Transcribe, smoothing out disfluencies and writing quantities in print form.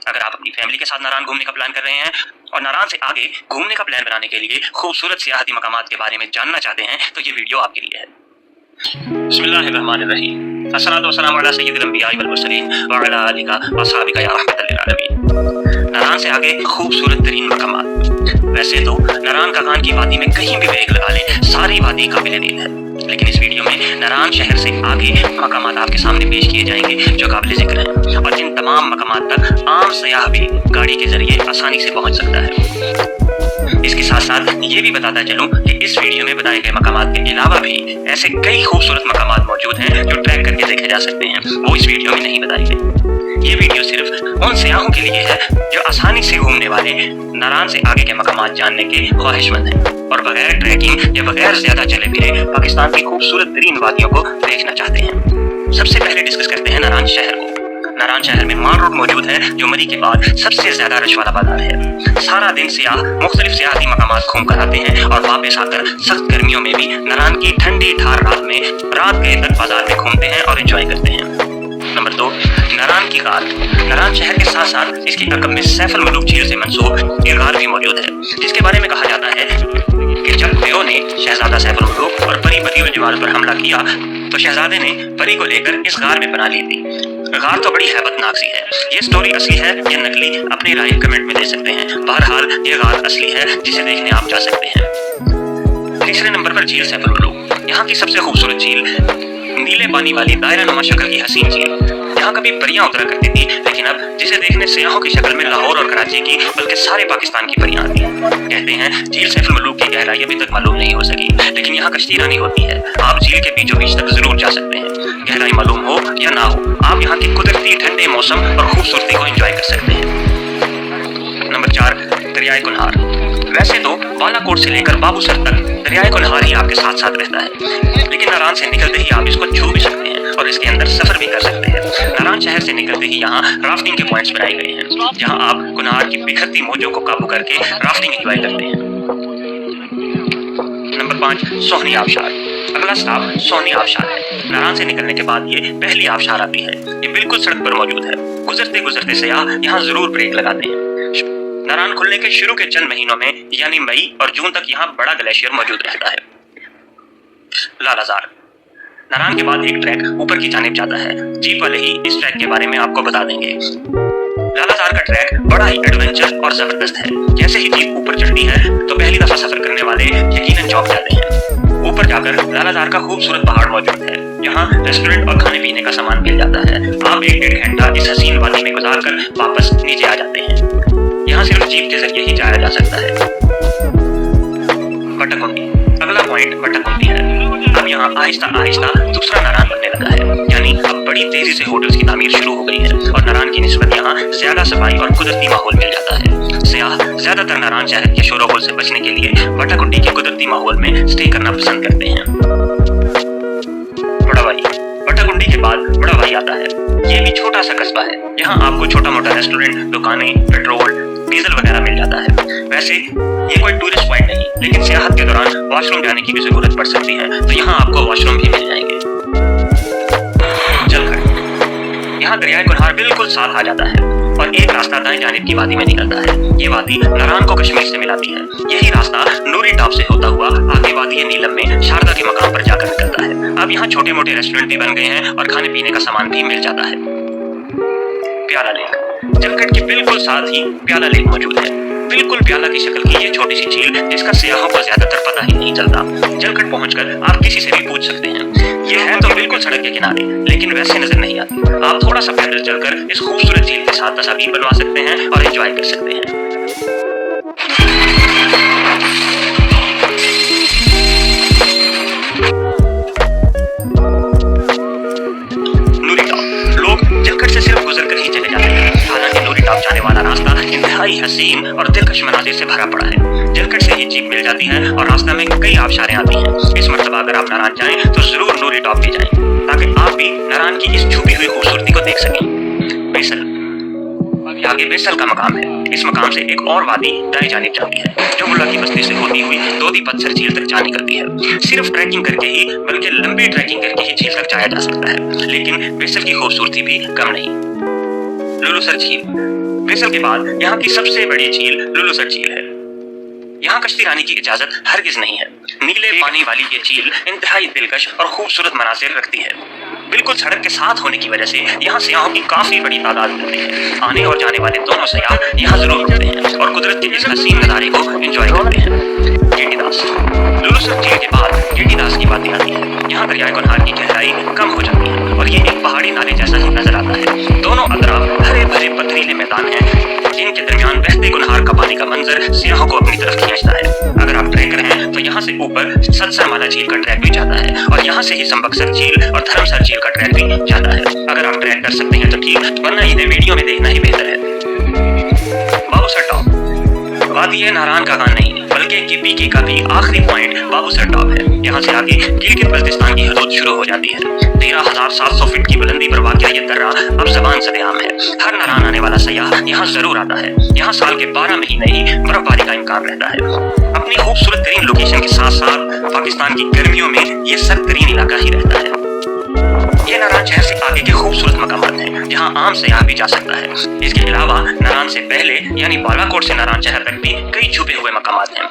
अगर आप अपनी फैमिली के साथ नारायण घूमने का प्लान कर रहे हैं और नारायण से आगे घूमने का प्लान बनाने के लिए खूबसूरत सियाहती मकामात के बारे में जानना चाहते हैं तो ये वीडियो आपके लिए है। बिस्मिल्लाहिर्रहमानिर्रहीम। अस्सलातु वस्सलामु अला सय्यिदिल अंबिया'i वल मुरसलीन व अला आलिका व अस्हाबिका या रहमतल लिल आलमीन। नारायण से आगे खूबसूरत तरीन मकामात। वैसे तो नारायण काकान की वादी में कहीं भी ब्रेक लगा लें सारी वादी काबिल दीद है, लेकिन इस वीडियो में नारायण शहर से आगे मकामात आपके सामने पेश किए जाएंगे जो काबिल जिक्र हैं और जिन तमाम मकामात तक आम सयाह भी गाड़ी के जरिए आसानी से पहुंच सकता है। इसके साथ साथ ये भी बताता चलूं कि इस वीडियो में बताए गए मकामात के अलावा भी ऐसे कई खूबसूरत मकामात मौजूद हैं जो ट्रैक करके देखे जा सकते हैं, वो इस वीडियो में नहीं बताई गई। ये वीडियो सिर्फ उन सयाहों के लिए है जो आसानी से घूमने वाले नारायण से आगे के मकामात जानने के ख्वाहिशमंद हैं और बगैर ट्रैकिंग या बगैर ज्यादा चले फिरे पाकिस्तान की खूबसूरत तरीन वादियों को देखना चाहते हैं। सबसे पहले डिस्कस करते हैं नारायण शहर को। नारायण शहर में मान रोड मौजूद है जो मरी के बाद सबसे ज्यादा रश वाला बाजार है। सारा दिन सियाह मुख्तलिफ सियाहती मकामात घूम कर आते हैं और वापस आकर सख्त गर्मियों में भी नारायण की ठंडी ठार रात में रात गए तक बाजार में घूमते हैं और एंजॉय करते हैं। नंबर 2, नारायण की गार। नारायण शहर के साथ साथ इसकी अकब में सैफ अल मलूक झील से मंसूब एक गार भी मौजूद है, जिसके बारे में कहा जाता है कि जब देव ने शहजादा सैफ अल मलूक और परी बदियुल जमाल पर हमला किया तो शहजादे ने परी को लेकर इस गार में बना ली थी। गार तो बड़ी हैबतनाक सी है। ये स्टोरी असली है या नकली, अपनी राय कमेंट में दे सकते हैं। बहरहाल ये गार असली है जिसे देखने आप जा सकते हैं। तीसरे नंबर पर झील सैफ अल मलूक। यहाँ की सबसे खूबसूरत झील नीले पानी वाली दायरा नुमा शक्ल की हसीन झील। यहाँ कभी परियां उतरा करती थी, लेकिन अब जिसे देखने सियाहों की शक्ल में लाहौर और कराची की बल्कि सारे पाकिस्तान की परियां आती हैं। कहते हैं झील सैफ अल मलूक की गहराई अभी तक मालूम नहीं हो सकी, लेकिन यहाँ कश्ती रानी होती है। आप झील के बीचों बीच तक जरूर जा सकते हैं। गहराई मालूम हो या ना हो, आप यहाँ के कुदरती ठंडे मौसम और खूबसूरती को एंजॉय कर सकते हैं। नंबर 4, दरियाए कुनहार। वैसे तो बालाकोट से लेकर बाबूसर तक दरियाए कुनहार ही आपके साथ साथ रहता है, लेकिन नारायण से निकलते ही आप इसको छू भी सकते हैं और इसके अंदर सफर भी कर सकते हैं। नारायण शहर से निकलते ही यहाँ राफ्टिंग के पॉइंट्स बनाए गए हैं, जहाँ आप कुनहार की बिखरती मौजों को काबू करके राफ्टिंग एंजॉय करते हैं। नंबर 5, सोहनी आबशार। अगला स्टॉप सोहनी आबशार है। नारायण से निकलने के बाद ये पहली आबशार आती है। ये बिल्कुल सड़क पर मौजूद है। गुजरते गुजरते सयाह यहाँ जरूर ब्रेक लगाते हैं। नारायण खुलने के शुरू के चंद महीनों में यानी मई और जून तक यहाँ बड़ा ग्लेशियर मौजूद रहता है। लालाजार। नारायण के बाद एक ट्रैक ऊपर की जानिब जाता है। जीप वाले ही इस ट्रैक के बारे में आपको बता देंगे। लालाजार का ट्रैक बड़ा ही एडवेंचर और जबरदस्त है। जैसे ही जीप ऊपर चढ़ती है तो पहली दफा सफर करने वाले यकीनन चौंक जाते हैं। ऊपर जाकर लालाजार का खूबसूरत पहाड़ मौजूद है। यहाँ रेस्टोरेंट और खाने पीने का सामान मिल जाता है। आप 1-1.5 घंटा इस हसीन वादी में गुजार कर वापस नीचे आ जाते हैं। यहाँ सिर्फ जीप के जरिए ही जाया जा सकता है। बट्टाकुंडी। अगला पॉइंट बट्टाकुंडी है। अब यहाँ आहिस्ता आहिस्ता दूसरा नारायण बनने लगा है, यानी अब बड़ी तेजी से होटल्स की तामीर शुरू हो गई है और नारायण की निस्बत यहाँ ज्यादा सफाई और कुदरती माहौल मिल जाता है। सियाह ज्यादातर नारायण शहर के शोर से बचने के लिए बट्टाकुंडी के कुदरती माहौल में स्टे करना पसंद करते हैं। बड़ावाई। बट्टाकुंडी के बाद बड़ावाई आता है। ये भी छोटा सा कस्बा है। यहाँ आपको छोटा मोटा रेस्टोरेंट, दुकानें, पेट्रोल, डीजल वगैरह मिल जाता है। वैसे ये कोई टूरिस्ट पॉइंट नहीं, लेकिन सियाहत के दौरान वॉशरूम जाने की भी जरूरत पड़ सकती है, तो यहाँ आपको वॉशरूम भी मिल जाएंगे। जलखड़। यहाँ दरियाए कुनहार बिल्कुल साथ आ जाता है और एक रास्ता दाएं जानिब की वादी में निकलता है। ये वादी नारायण को कश्मीर से मिलाती है। यही रास्ता नूरी टॉप से होता हुआ आगे वादी नीलम में शारदा के मकाम पर जाकर निकलता है। अब यहाँ छोटे मोटे रेस्टोरेंट भी बन गए हैं और खाने पीने का सामान भी मिल जाता है। प्याला लेक। जलखड़ के बिल्कुल साथ ही प्याला लेक मौजूद है। बिल्कुल प्याला की शक्ल की ये छोटी सी झील जिसका सियाहों को ज्यादातर पता ही नहीं चलता। जलखड़ पहुंचकर आप किसी से भी पूछ सकते हैं। ये है तो बिल्कुल सड़क के किनारे, लेकिन वैसे नजर नहीं आती। आप थोड़ा सा पैदल चलकर इस खूबसूरत झील के साथ तस्वीर बनवा सकते हैं और एंजॉय कर सकते हैं। जाने वाला रास्ता इंतहाई हसीन और दिलकश मनाजिर से भरा पड़ा है। जलखड़ से ही जीप मिल जाती है और रास्ते में कई आबशारें आती हैं। इस मर्तबा अगर आप नारायण जाएं तो जरूर नूरी टॉप भी जाएं, ताकि आप भी नारायण की इस छुपी हुई खूबसूरती को देख सकें। बेसल। आगे बेसल का मकाम है। इस मकाम से एक और वादी दाएं जानिब जाती है, जो मुल्ला की बस्ती से होती हुई दोदी पत्थर झील तक जा निकलती है। सिर्फ ट्रैकिंग करके ही, बल्कि लंबी ट्रैकिंग करके ही झील तक जाया जा सकता है, लेकिन बेसल की खूबसूरती भी कम नहीं। लुलुसर झील। वेसल के बाद यहाँ की सबसे बड़ी झील लुलुसर झील है। यहाँ कश्ती रानी की इजाजत हरगिज नहीं है। नीले पानी वाली ये झील इंतहाई दिलकश और खूबसूरत मनाजिर रखती है। बिल्कुल सड़क के साथ होने की वजह से यहाँ सयाहों की काफी बड़ी तादाद मिलती है। आने और जाने वाले दोनों सयाह यहाँ जरूर मिलते हैं और कुदरत के इस हसीन नज़ारे को एंजॉय करते हैं। गेटीदास। लुलुसर झील के बाद गेटीदास की बातें आती है। यहाँ दरियाए कुनहार की गहराई कम हो जाती है और ये एक पहाड़ी नाले जैसा ही नजर आता है। दोनों अतराफ हरे भरे पथरीले मैदान हैं जिनके दरमियान बहते कुनहार का पानी का मंजर सियाहों को अपनी तरफ खींचता है। अगर आप ट्रैकर हैं तो यहाँ से ऊपर सतसरमाला झील का ट्रैक भी जाता है और यहाँ से ही संबक्सर झील और धर्मसर झील का ट्रैक भी जाता है। अगर आप ट्रैक कर सकते हैं तो ठीक, वरना इन्हें वीडियो में देखना ही बेहतर है। बाबूसर टॉप। वादी नारायण का गान नहीं बल्कि गिब्बी का भी आखिरी पॉइंट बाबूसर टॉप है। यहाँ से आगे गिलगित बल्तिस्तान की हदूद शुरू हो जाती है। 13,700 फीट की बुलंदी पर वाक़या ये दर्रा अब ज़बान सरेआम है। हर नारायण आने वाला सयाह यहाँ जरूर आता है। यहाँ साल के 12 महीने ही बर्फबारी का इम्कान रहता है। अपनी खूबसूरत तरीन लोकेशन के साथ साथ पाकिस्तान की गर्मियों में ये सर्द तरीन इलाका ही रहता है। ये नारायण शहर से आगे के खूबसूरत मकामात हैं जहाँ आम सयाह भी जा सकता है। इसके अलावा नारायण से पहले यानी बालाकोट से नारायण शहर तक भी कई छुपे हुए मकामात हैं।